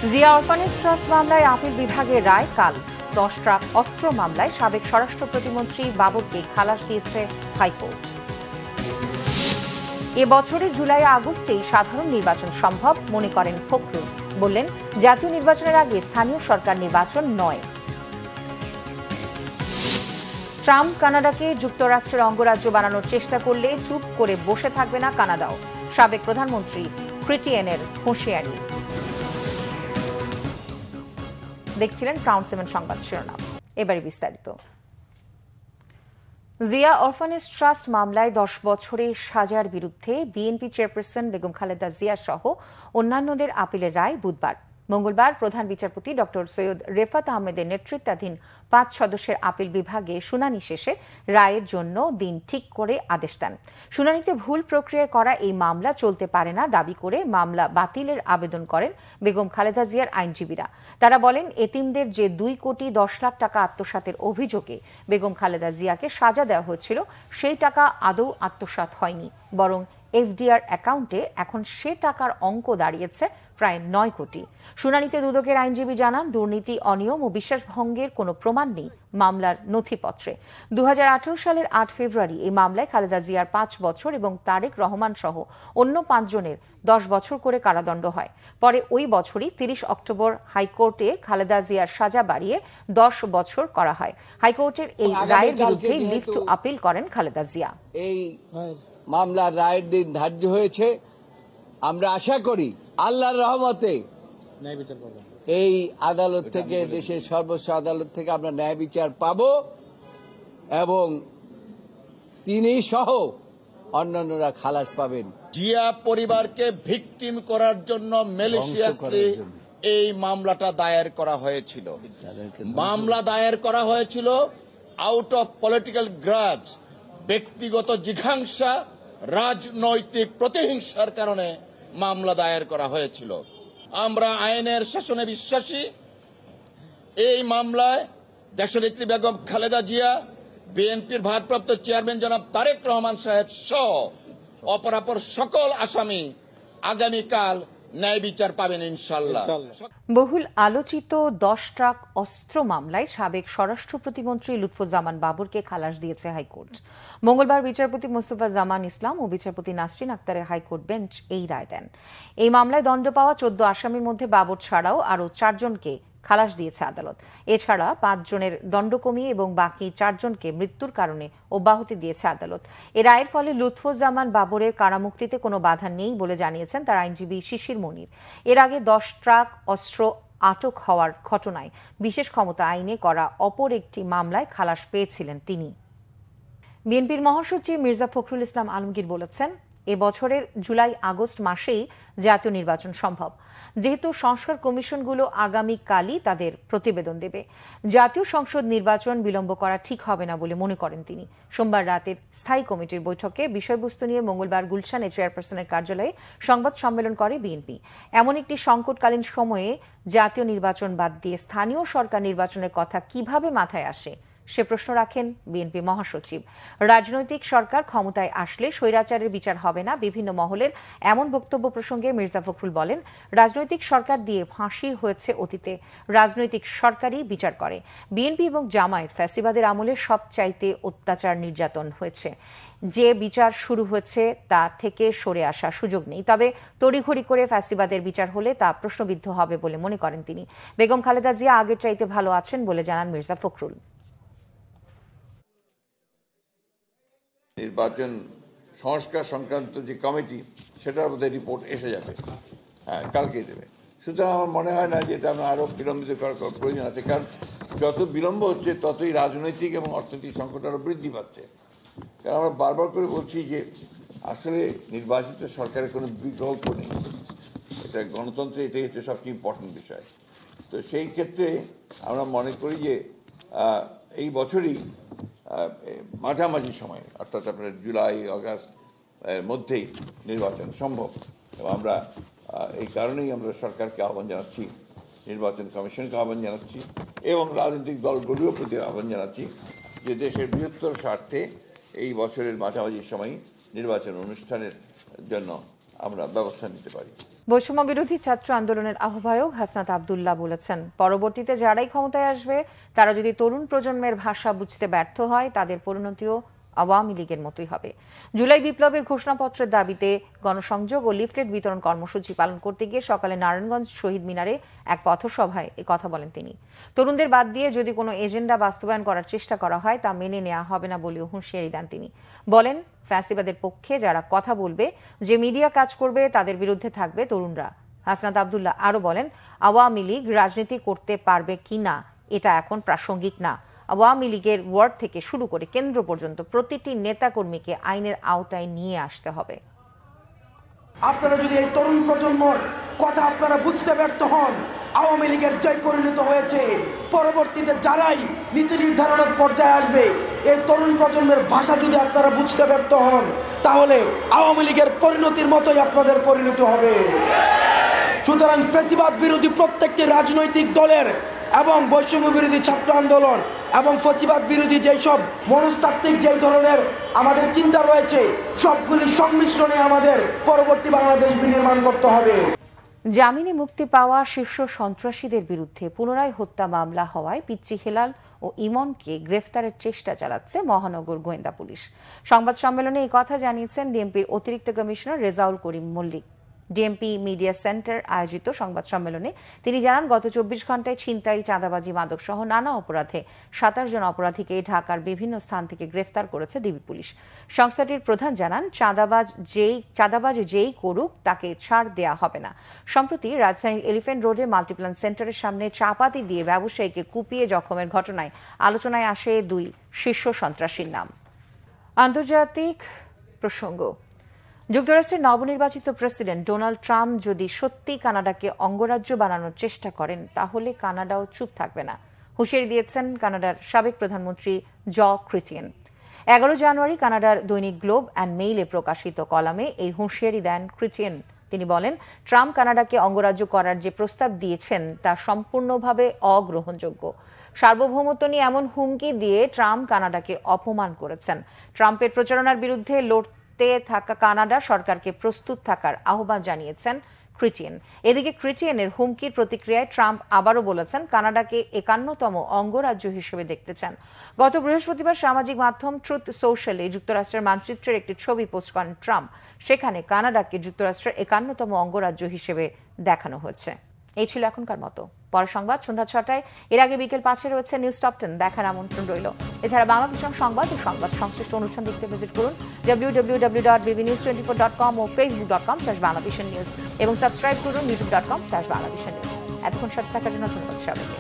Zia orphanage trust মামলায় appeal বিভাগের রায় কাল। 10 ট্রাক অস্ত্র মামলায় সাবেক স্বরাষ্ট্র প্রতিমন্ত্রী বাবরকে খালাস দিয়েছে হাইকোর্ট। এ বছরের জুলাই আগস্টেই সাধারণ নির্বাচন সম্ভব মনে করেন ফখরুল। বললেন, জাতীয় নির্বাচনের আগে স্থানীয় সরকার নির্বাচন নয়। ট্রাম্প কানাডাকে যুক্তরাষ্ট্রের অঙ্গরাজ্য বানানোর চেষ্টা করলে চুপ করে বসে থাকবে না কানাডাও। সাবেক প্রধানমন্ত্রী ক্রিটিয়েনের হুঁশিয়ারি। দেখছিলেন ক্রাউন 7 সংবাদ শিরোনাম। এবারে বিস্তারিত। জিয়া অরফানেজ ট্রাস্ট মামলায় 10 বছরের সাজার বিরুদ্ধে বিএনপি চেয়ারপারসন বেগম খালেদা জিয়া সহ অন্যান্যদের আপিলের রায় বুধবার। মঙ্গলবার প্রধান বিচারপতি ডক্টর সৈয়দ রেফাত আহমেদের নেতৃত্বাধীন 5 সদস্যের আপিল বিভাগে শুনানি শেষে রায়ের জন্য দিন ঠিক করে আদেশ দেন। শুনানিতে ভুল প্রক্রিয়ায় করা এই মামলা চলতে পারে না দাবি করে মামলা বাতিলের আবেদন করেন বেগম খালেদা জিয়ার আইনজীবীরা। তারা বলেন, এতিমদের যে 2 কোটি 10 লাখ টাকা আত্মসাতের অভিযোগে বেগম খালেদা জিয়াকে সাজা দেওয়া হয়েছিল, সেই টাকা আদৌ আত্মসাৎ হয়নি, বরং এফডিআর অ্যাকাউন্টে এখন সে টাকার অঙ্ক দাঁড়িয়েছে প্রায় 9 কোটি। শুনানিতে দুদকের আইনজীবী জানান, দুর্নীতি, অনিয়ম ও বিশ্বাসভঙ্গের কোনো প্রমাণ নেই মামলার নথিপত্রে। 2018 সালের 8 ফেব্রুয়ারি এই মামলায় খালেদা জিয়ার 5 বছর এবং তারেক রহমান সহ অন্য 5 জনের 10 বছর করে কারাদণ্ড হয়। পরে ওই বছরই 30 অক্টোবর হাইকোর্টে খালেদা জিয়ার সাজা বাড়িয়ে 10 বছর করা হয়। হাইকোর্টের এই রায়ের বিরুদ্ধে লিভ টু আপিল করেন খালেদা জিয়া। এই মামলার রায়ের দিন ধার্য হয়েছে। আমরা আশা করি আল্লাহর রহমতে এই আদালত থেকে, দেশের সর্বোচ্চ আদালত থেকে আমরা ন্যায় বিচার পাব এবং তিনি সহ অন্যান্যরা খালাস পাবেন। জিয়া পরিবারকে ভিকটিম করার জন্য ম্যালিশিয়াসলি এই মামলাটা দায়ের করা হয়েছিল। মামলা দায়ের করা হয়েছিল আউট অফ পলিটিক্যাল গ্রাজ, ব্যক্তিগত জিঘাংসা, রাজনৈতিক প্রতিহিংসার কারণে মামলা দায়ের করা হয়েছিল। আমরা আইনের শাসনে বিশ্বাসী। এই মামলায় দেশনেত্রী বেগম খালেদা জিয়া, বিএনপির ভারপ্রাপ্ত চেয়ারম্যান জনাব তারেক রহমান সাহেব সহ অপরাপর সকল আসামি আগামীকাল ন্যায় বিচার পাবেন ইনশাল্লাহ। বহুল আলোচিত 10 ট্রাক অস্ত্র মামলায় সাবেক স্বরাষ্ট্র প্রতিমন্ত্রী লুৎফুজ্জামান বাবরকে খালাস দিয়েছে হাইকোর্ট। মঙ্গলবার বিচারপতি মোস্তফা জামান ইসলাম ও বিচারপতি নাসরিন আক্তারের হাইকোর্ট বেঞ্চ এই রায় দেন। এই মামলায় দণ্ড পাওয়া 14 আসামির মধ্যে বাবর ছাড়াও আরও 4 জনকে খালাস দিয়েছে আদালত। এছাড়া 5 জনের দণ্ড কমিয়ে এবং বাকি 4 জনকে মৃত্যুর কারণে অব্যাহতি দিয়েছে আদালত। এ রায়ের ফলে লুৎফুজ্জামান বাবরের কারামুক্তিতে কোনো বাধা নেই বলে জানিয়েছেন তার আইনজীবী শিশির মনির। এর আগে 10 ট্রাক অস্ত্র আটক হওয়ার ঘটনায় বিশেষ ক্ষমতা আইনে করা অপর একটি মামলায় খালাস পেয়েছিলেন তিনি। বিএনপির মহাসচিব মির্জা ফখরুল ইসলাম আলমগীর বলেছেন, এ বছরের জুলাই আগস্ট মাসেই জাতীয় নির্বাচন সম্ভব, যেহেতু সংস্কার কমিশনগুলো আগামীকালই তাদের প্রতিবেদন দেবে। জাতীয় সংসদ নির্বাচন বিলম্ব করা ঠিক হবে না বলে মনে করেন তিনি। সোমবার রাতের স্থায়ী কমিটির বৈঠকে বিষয়বস্তু নিয়ে মঙ্গলবার গুলশানে চেয়ারপারসনের কার্যালয়ে সংবাদ সম্মেলন করে বিএনপি। এমন একটি সংকটকালীন সময়ে জাতীয় নির্বাচন বাদ দিয়ে স্থানীয় সরকার নির্বাচনের কথা কিভাবে মাথায় আসে সে প্রশ্ন রাখেন বিএনপি মহাসচিব। রাজনৈতিক সরকার ক্ষমতায় আসলে স্বৈরাচারের বিচার হবে না, বিভিন্ন মহলের এমন বক্তব্য প্রসঙ্গে মির্জা ফখরুল বলেন, রাজনৈতিক সরকার দিয়ে ফাঁসি হয়েছে অতীতে, রাজনৈতিক সরকারই বিচার করে। বিএনপি এবং জামায়াত ফ্যাসিবাদের আমলে সবচাইতে অত্যাচার নির্যাতন হয়েছে। যে বিচার শুরু হয়েছে তা থেকে সরে আসার সুযোগ নেই, তবে তড়িঘড়ি করে ফ্যাসিবাদের বিচার হলে তা প্রশ্নবিদ্ধ হবে বলে মনে করেন তিনি। বেগম খালেদা জিয়া আগের চাইতে ভালো আছেন বলে জানান মির্জা ফখরুল। নির্বাচন সংস্কার সংক্রান্ত যে কমিটি, সেটার মধ্যে রিপোর্ট এসে যাবে, কালকেই দেবে। সুতরাং আমার মনে হয় না যে এটা আমরা আরও বিলম্বিত করার প্রয়োজন আছে, কারণ যত বিলম্ব হচ্ছে ততই রাজনৈতিক এবং অর্থনৈতিক সংকট আরও বৃদ্ধি পাচ্ছে। কারণ আমরা বারবার করে বলছি যে আসলে নির্বাচিত সরকারের কোনো বিকল্প নেই, এটা গণতন্ত্রে এটাই হচ্ছে সবচেয়ে ইম্পর্টেন্ট বিষয়। তো সেই ক্ষেত্রে আমরা মনে করি যে এই বছরই মাঝামাঝি সময়, অর্থাৎ আপনার জুলাই আগস্ট মধ্যেই নির্বাচন সম্ভব। এবং আমরা এই কারণেই আমরা সরকারকে আহ্বান জানাচ্ছি, নির্বাচন কমিশনকে আহ্বান জানাচ্ছি এবং রাজনৈতিক দলগুলিও প্রতি আহ্বান জানাচ্ছি যে দেশের বৃহত্তর স্বার্থে এই বছরের মাঝামাঝি সময় নির্বাচন অনুষ্ঠানের জন্য আমরা ব্যবস্থা নিতে পারি। বৈষম্য বিরোধী ছাত্র আন্দোলনের আহ্বায়ক হাসনাত আব্দুল্লাহ বলেছেন, পরবর্তীতে যারাই ক্ষমতায় আসবে তারা যদি তরুণ প্রজন্মের ভাষা বুঝতে ব্যর্থ হয় তাদের পরিণতিও আওয়ামী লীগের মতোই হবে। জুলাই বিপ্লবের ঘোষণাপত্রের দাবিতে গণসংযোগ ও লিফলেট বিতরণ কর্মসূচি পালন করতে গিয়ে সকালে নারায়ণগঞ্জ শহীদ মিনারে এক পথসভায় কথা বলেন তিনি। তরুণদের বাদ দিয়ে যদি কোনো এজেন্ডা বাস্তবায়ন করার চেষ্টা করা হয় তা মেনে নেওয়া হবে না বলেও হুঁশিয়ারি দেন তিনি। বলেন, ফ্যাসিবাদের পক্ষে যারা কথা বলবে, যে মিডিয়া কাজ করবে তাদের বিরুদ্ধে থাকবে তরুণরা। হাসনাত আব্দুল্লাহ আরো বলেন, আওয়ামী লীগ রাজনীতি করতে পারবে কিনা এটা এখন প্রাসঙ্গিক না। আওয়ামী লীগের ওয়ার্ড থেকে শুরু করে কেন্দ্র পর্যন্ত প্রতিটি নেতাকর্মীকে আইনের আওতায় নিয়ে আসতে হবে। আপনারা যদি এই তরুণ প্রজন্মর কথা আপনারা বুঝতে ব্যর্থ হন, আওয়ামী লীগের জয় পরিণত হয়েছে, পরবর্তীতে যারাই নীতি নির্ধারণের পর্যায়ে আসবে এই তরুণ প্রজন্মের ভাষা যদি আপনারা বুঝতে ব্যর্থ হন তাহলে আওয়ামী লীগের পরিণতির মতোই আপনাদের পরিণত হবে। সুতরাং ফ্যাসিবাদ বিরোধী প্রত্যেকটি রাজনৈতিক দলের এবং বৈষম্য বিরোধী ছাত্র আন্দোলন এবং ফ্যাসিবাদ বিরোধী যেই সব মনস্তাত্ত্বিক যেই ধরনের আমাদের চিন্তা রয়েছে সবগুলি সংমিশ্রণে আমাদের পরবর্তী বাংলাদেশ বিনির্মাণ করতে হবে। জামিনে মুক্তি পাওয়া শীর্ষ সন্ত্রাসীদের বিরুদ্ধে পুনরায় হত্যা মামলা হওয়ায় পিচ্চি হেলাল ও ইমনকে গ্রেফতারের চেষ্টা চালাচ্ছে মহানগর গোয়েন্দা পুলিশ। সংবাদ সম্মেলনে এই কথা জানিয়েছেন ডিএমপির অতিরিক্ত commissioner Rezaul Karim Mallick. DMP media centre আয়োজিত সংবাদ সম্মেলনে তিনি জানান, গত 24 ঘন্টায় ছিনতাই, চাঁদাবাজি, মাদক সহ নানা অপরাধে 27 জন অপরাধীকে ঢাকার বিভিন্ন স্থান থেকে গ্রেফতার করেছে ডিবি পুলিশ। সংস্থাটির প্রধান জানান, চাঁদাবাজ যেই করুক তাকে ছাড় দেয়া হবে না। সম্প্রতি রাজধানীর এলিফ্যান্ট রোডে মাল্টিপ্ল্যান সেন্টারের সামনে চাপাতি দিয়ে ব্যবসায়ীকে কুপিয়ে জখমের ঘটনায় আলোচনায় আসে 2 শীর্ষ সন্ত্রাসীর নাম। আন্তর্জাতিক প্রসঙ্গ, যুক্তরাষ্ট্রের নবনির্বাচিত প্রেসিডেন্ট ডোনাল্ড ট্রাম্প যদি সত্যি কানাডাকে অঙ্গরাজ্য বানানোর চেষ্টা করেন তাহলে কানাডাও চুপ থাকবে না, হুঁশিয়ারি দিয়েছেন কানাডার সাবেক প্রধানমন্ত্রী জ ক্রিটিয়েন। 11 জানুয়ারি কানাডার দৈনিক গ্লোব অ্যান্ড মেইলে প্রকাশিত কলামে এই হুঁশিয়ারি দেন ক্রিটিয়েন। তিনি বলেন, ট্রাম্প কানাডাকে অঙ্গরাজ্য করার যে প্রস্তাব দিয়েছেন তা সম্পূর্ণভাবে অগ্রহণযোগ্য। সার্বভৌমত্ব নিয়ে এমন হুমকি দিয়ে ট্রাম্প কানাডাকে অপমান করেছেন। ট্রাম্পের প্রচারণার বিরুদ্ধে লড়তে থাকা কানাডা সরকারকে প্রস্তুত থাকার আহ্বান জানিয়েছেন ক্রিটিয়েন। এদিকে ক্রিটিয়েনের হুমকির প্রতিক্রিয়ায় ট্রাম্প আবারও বলেছেন কানাডাকে 51তম অঙ্গরাজ্য হিসেবে দেখতে চান। গত বৃহস্পতিবার সামাজিক মাধ্যম ট্রুথ সোশ্যালে যুক্তরাষ্ট্রের মানচিত্রের একটি ছবি পোস্ট করেন ট্রাম্প। সেখানে কানাডাকে যুক্তরাষ্ট্রের 51তম অঙ্গরাজ্য হিসেবে দেখানো হয়েছে। এই ছিল এখনকার মতো। পরের সংবাদ সন্ধ্যা 6টায়, এর আগে বিকেল 5টায় রয়েছে নিউজ টপ 10 দেখার আমন্ত্রণ রইল। এছাড়া বাংলা ভিশন সংবাদ ও সংবাদ সংশ্লিষ্ট অনুষ্ঠান দেখতে ভিজিট করুন www.bbnews24.com ও facebook.com/banglavishnnews এবং সাবস্ক্রাইব করুন youtube.com/banglavishnnews। এতক্ষণ সাথে থাকার জন্য ধন্যবাদ সবাইকে।